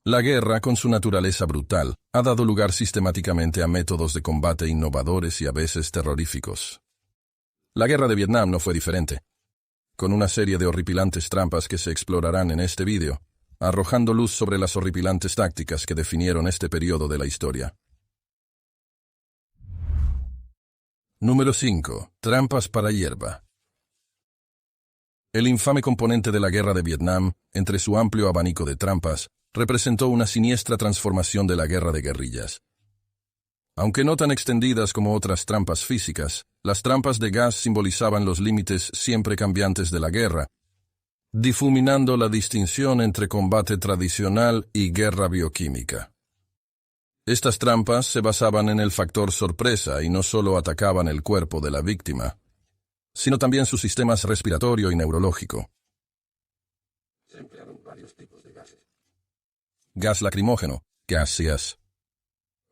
La guerra, con su naturaleza brutal, ha dado lugar sistemáticamente a métodos de combate innovadores y a veces terroríficos. La guerra de Vietnam no fue diferente, con una serie de horripilantes trampas que se explorarán en este vídeo, arrojando luz sobre las horripilantes tácticas que definieron este periodo de la historia. Número 5. Trampas para hierba. El infame componente de la guerra de Vietnam, entre su amplio abanico de trampas, representó una siniestra transformación de la guerra de guerrillas. Aunque no tan extendidas como otras trampas físicas, las trampas de gas simbolizaban los límites siempre cambiantes de la guerra, difuminando la distinción entre combate tradicional y guerra bioquímica. Estas trampas se basaban en el factor sorpresa y no solo atacaban el cuerpo de la víctima, sino también sus sistemas respiratorio y neurológico. Se emplearon varios tipos de gases. Gas lacrimógeno, gaseous.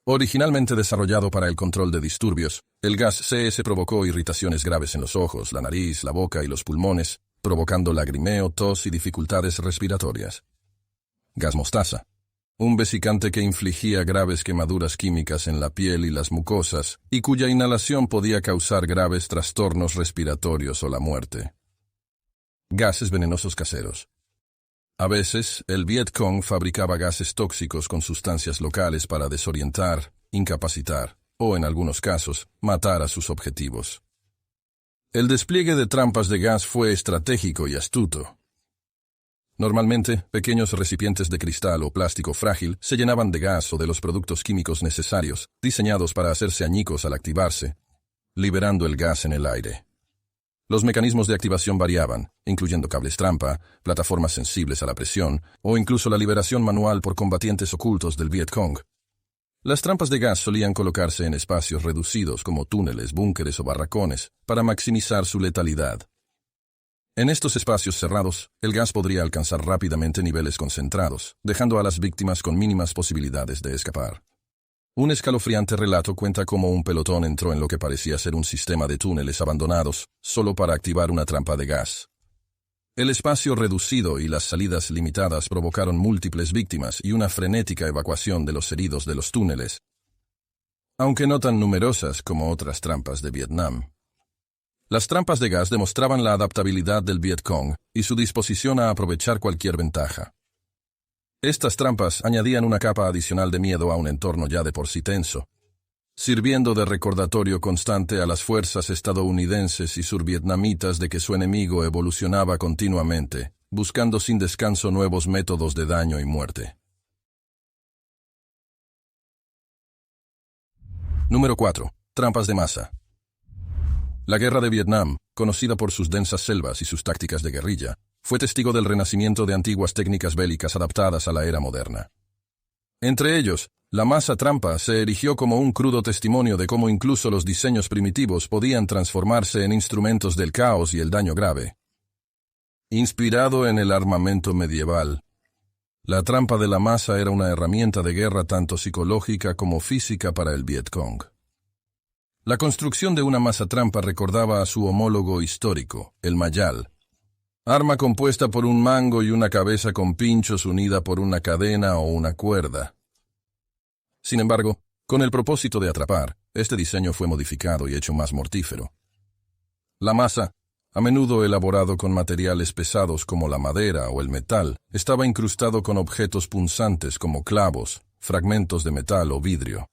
Originalmente desarrollado para el control de disturbios, el gas CS provocó irritaciones graves en los ojos, la nariz, la boca y los pulmones, provocando lagrimeo, tos y dificultades respiratorias. Gas mostaza. Un vesicante que infligía graves quemaduras químicas en la piel y las mucosas, y cuya inhalación podía causar graves trastornos respiratorios o la muerte. Gases venenosos caseros. A veces, el Viet Cong fabricaba gases tóxicos con sustancias locales para desorientar, incapacitar, o en algunos casos, matar a sus objetivos. El despliegue de trampas de gas fue estratégico y astuto. Normalmente, pequeños recipientes de cristal o plástico frágil se llenaban de gas o de los productos químicos necesarios, diseñados para hacerse añicos al activarse, liberando el gas en el aire. Los mecanismos de activación variaban, incluyendo cables trampa, plataformas sensibles a la presión, o incluso la liberación manual por combatientes ocultos del Viet Cong. Las trampas de gas solían colocarse en espacios reducidos como túneles, búnkeres o barracones, para maximizar su letalidad. En estos espacios cerrados, el gas podría alcanzar rápidamente niveles concentrados, dejando a las víctimas con mínimas posibilidades de escapar. Un escalofriante relato cuenta cómo un pelotón entró en lo que parecía ser un sistema de túneles abandonados, solo para activar una trampa de gas. El espacio reducido y las salidas limitadas provocaron múltiples víctimas y una frenética evacuación de los heridos de los túneles, aunque no tan numerosas como otras trampas de Vietnam. Las trampas de gas demostraban la adaptabilidad del Viet Cong y su disposición a aprovechar cualquier ventaja. Estas trampas añadían una capa adicional de miedo a un entorno ya de por sí tenso, sirviendo de recordatorio constante a las fuerzas estadounidenses y survietnamitas de que su enemigo evolucionaba continuamente, buscando sin descanso nuevos métodos de daño y muerte. Número 4. Trampas de masa. La guerra de Vietnam, conocida por sus densas selvas y sus tácticas de guerrilla, fue testigo del renacimiento de antiguas técnicas bélicas adaptadas a la era moderna. Entre ellos, la masa trampa se erigió como un crudo testimonio de cómo incluso los diseños primitivos podían transformarse en instrumentos del caos y el daño grave. Inspirado en el armamento medieval, la trampa de la masa era una herramienta de guerra tanto psicológica como física para el Viet Cong. La construcción de una masa trampa recordaba a su homólogo histórico, el mayal, arma compuesta por un mango y una cabeza con pinchos unida por una cadena o una cuerda. Sin embargo, con el propósito de atrapar, este diseño fue modificado y hecho más mortífero. La masa, a menudo elaborado con materiales pesados como la madera o el metal, estaba incrustado con objetos punzantes como clavos, fragmentos de metal o vidrio.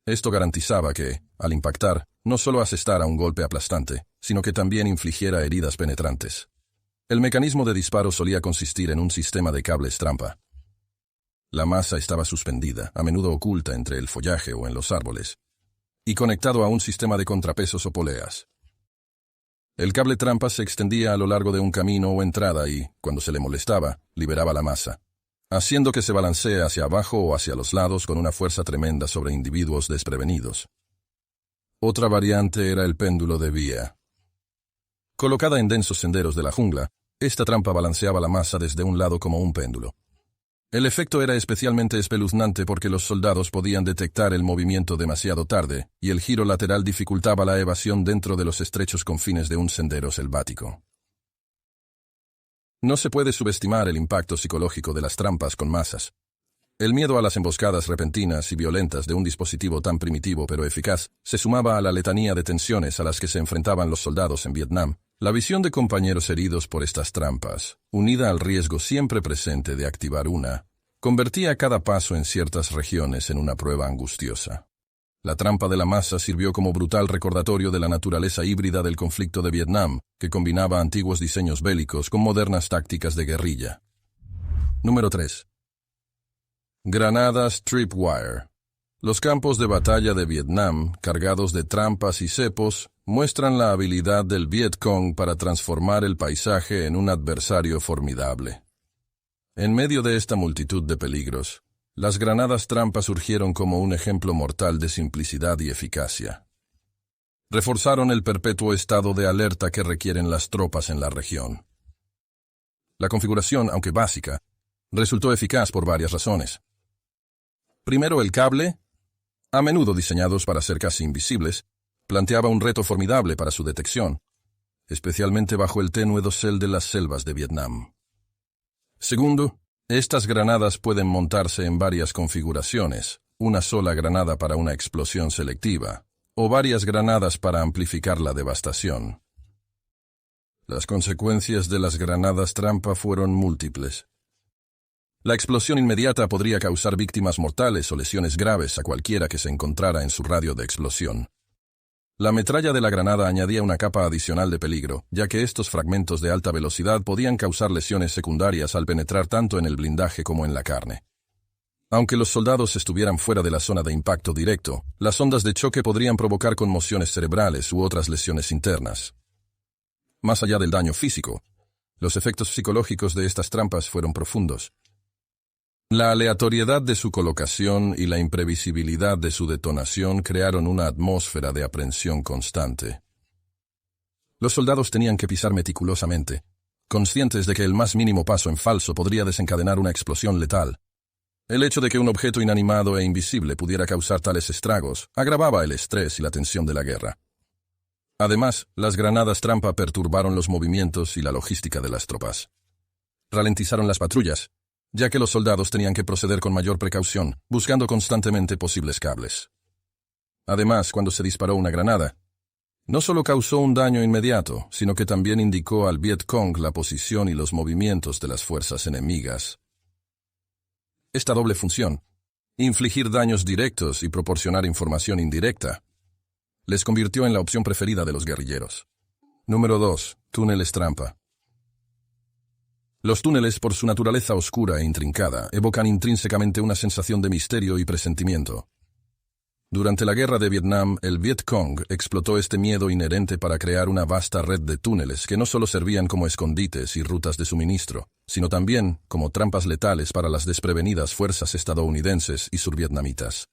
Esto garantizaba que, al impactar, no solo asestara un golpe aplastante, sino que también infligiera heridas penetrantes. El mecanismo de disparo solía consistir en un sistema de cables trampa. La masa estaba suspendida, a menudo oculta entre el follaje o en los árboles, y conectado a un sistema de contrapesos o poleas. El cable trampa se extendía a lo largo de un camino o entrada y, cuando se le molestaba, liberaba la masa, haciendo que se balancee hacia abajo o hacia los lados con una fuerza tremenda sobre individuos desprevenidos. Otra variante era el péndulo de vía. Colocada en densos senderos de la jungla, esta trampa balanceaba la masa desde un lado como un péndulo. El efecto era especialmente espeluznante porque los soldados podían detectar el movimiento demasiado tarde, y el giro lateral dificultaba la evasión dentro de los estrechos confines de un sendero selvático. No se puede subestimar el impacto psicológico de las trampas con masas. El miedo a las emboscadas repentinas y violentas de un dispositivo tan primitivo pero eficaz se sumaba a la letanía de tensiones a las que se enfrentaban los soldados en Vietnam. La visión de compañeros heridos por estas trampas, unida al riesgo siempre presente de activar una, convertía cada paso en ciertas regiones en una prueba angustiosa. La trampa de la masa sirvió como brutal recordatorio de la naturaleza híbrida del conflicto de Vietnam, que combinaba antiguos diseños bélicos con modernas tácticas de guerrilla. Número 3. Granadas Tripwire. Los campos de batalla de Vietnam, cargados de trampas y cepos, muestran la habilidad del Viet Cong para transformar el paisaje en un adversario formidable. En medio de esta multitud de peligros, las granadas trampa surgieron como un ejemplo mortal de simplicidad y eficacia. Reforzaron el perpetuo estado de alerta que requieren las tropas en la región. La configuración, aunque básica, resultó eficaz por varias razones. Primero, el cable, a menudo diseñados para ser casi invisibles, planteaba un reto formidable para su detección, especialmente bajo el tenue dosel de las selvas de Vietnam. Segundo, estas granadas pueden montarse en varias configuraciones, una sola granada para una explosión selectiva, o varias granadas para amplificar la devastación. Las consecuencias de las granadas trampa fueron múltiples. La explosión inmediata podría causar víctimas mortales o lesiones graves a cualquiera que se encontrara en su radio de explosión. La metralla de la granada añadía una capa adicional de peligro, ya que estos fragmentos de alta velocidad podían causar lesiones secundarias al penetrar tanto en el blindaje como en la carne. Aunque los soldados estuvieran fuera de la zona de impacto directo, las ondas de choque podrían provocar conmociones cerebrales u otras lesiones internas. Más allá del daño físico, los efectos psicológicos de estas trampas fueron profundos. La aleatoriedad de su colocación y la imprevisibilidad de su detonación crearon una atmósfera de aprensión constante. Los soldados tenían que pisar meticulosamente, conscientes de que el más mínimo paso en falso podría desencadenar una explosión letal. El hecho de que un objeto inanimado e invisible pudiera causar tales estragos agravaba el estrés y la tensión de la guerra. Además, las granadas trampa perturbaron los movimientos y la logística de las tropas. Ralentizaron las patrullas, ya que los soldados tenían que proceder con mayor precaución, buscando constantemente posibles cables. Además, cuando se disparó una granada, no solo causó un daño inmediato, sino que también indicó al Viet Cong la posición y los movimientos de las fuerzas enemigas. Esta doble función, infligir daños directos y proporcionar información indirecta, les convirtió en la opción preferida de los guerrilleros. Número 2. Túneles trampa. Los túneles, por su naturaleza oscura e intrincada, evocan intrínsecamente una sensación de misterio y presentimiento. Durante la guerra de Vietnam, el Viet Cong explotó este miedo inherente para crear una vasta red de túneles que no solo servían como escondites y rutas de suministro, sino también como trampas letales para las desprevenidas fuerzas estadounidenses y survietnamitas.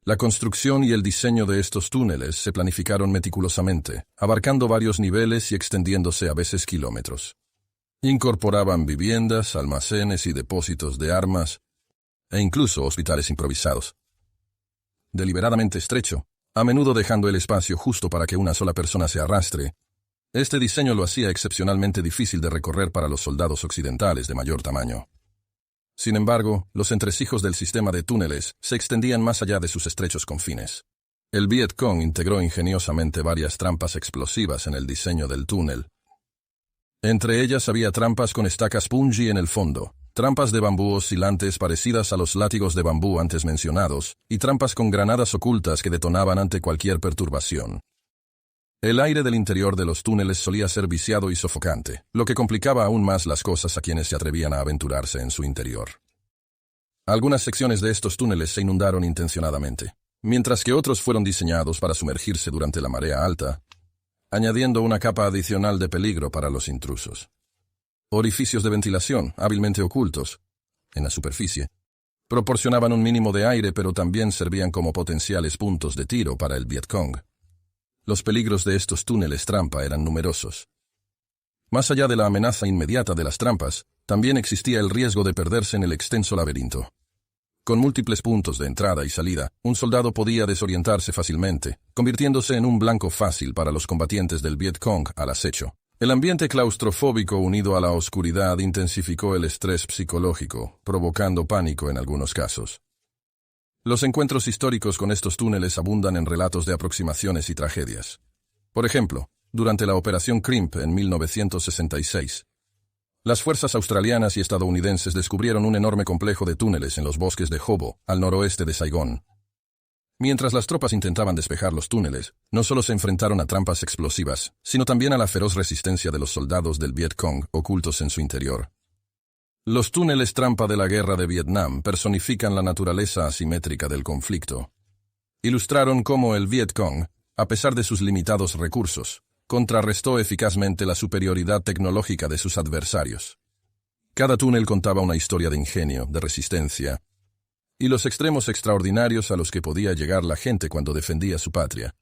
La construcción y el diseño de estos túneles se planificaron meticulosamente, abarcando varios niveles y extendiéndose a veces kilómetros. Incorporaban viviendas, almacenes y depósitos de armas, e incluso hospitales improvisados. Deliberadamente estrecho, a menudo dejando el espacio justo para que una sola persona se arrastre, este diseño lo hacía excepcionalmente difícil de recorrer para los soldados occidentales de mayor tamaño. Sin embargo, los entresijos del sistema de túneles se extendían más allá de sus estrechos confines. El Viet Cong integró ingeniosamente varias trampas explosivas en el diseño del túnel. Entre ellas había trampas con estacas punji en el fondo, trampas de bambú oscilantes parecidas a los látigos de bambú antes mencionados, y trampas con granadas ocultas que detonaban ante cualquier perturbación. El aire del interior de los túneles solía ser viciado y sofocante, lo que complicaba aún más las cosas a quienes se atrevían a aventurarse en su interior. Algunas secciones de estos túneles se inundaron intencionadamente, mientras que otros fueron diseñados para sumergirse durante la marea alta, añadiendo una capa adicional de peligro para los intrusos. Orificios de ventilación, hábilmente ocultos, en la superficie, proporcionaban un mínimo de aire pero también servían como potenciales puntos de tiro para el Viet Cong. Los peligros de estos túneles trampa eran numerosos. Más allá de la amenaza inmediata de las trampas, también existía el riesgo de perderse en el extenso laberinto. Con múltiples puntos de entrada y salida, un soldado podía desorientarse fácilmente, convirtiéndose en un blanco fácil para los combatientes del Viet Cong al acecho. El ambiente claustrofóbico unido a la oscuridad intensificó el estrés psicológico, provocando pánico en algunos casos. Los encuentros históricos con estos túneles abundan en relatos de aproximaciones y tragedias. Por ejemplo, durante la Operación Crimp en 1966, las fuerzas australianas y estadounidenses descubrieron un enorme complejo de túneles en los bosques de Hobo, al noroeste de Saigón. Mientras las tropas intentaban despejar los túneles, no solo se enfrentaron a trampas explosivas, sino también a la feroz resistencia de los soldados del Viet Cong ocultos en su interior. Los túneles trampa de la guerra de Vietnam personifican la naturaleza asimétrica del conflicto. Ilustraron cómo el Viet Cong, a pesar de sus limitados recursos, contrarrestó eficazmente la superioridad tecnológica de sus adversarios. Cada túnel contaba una historia de ingenio, de resistencia, y los extremos extraordinarios a los que podía llegar la gente cuando defendía su patria.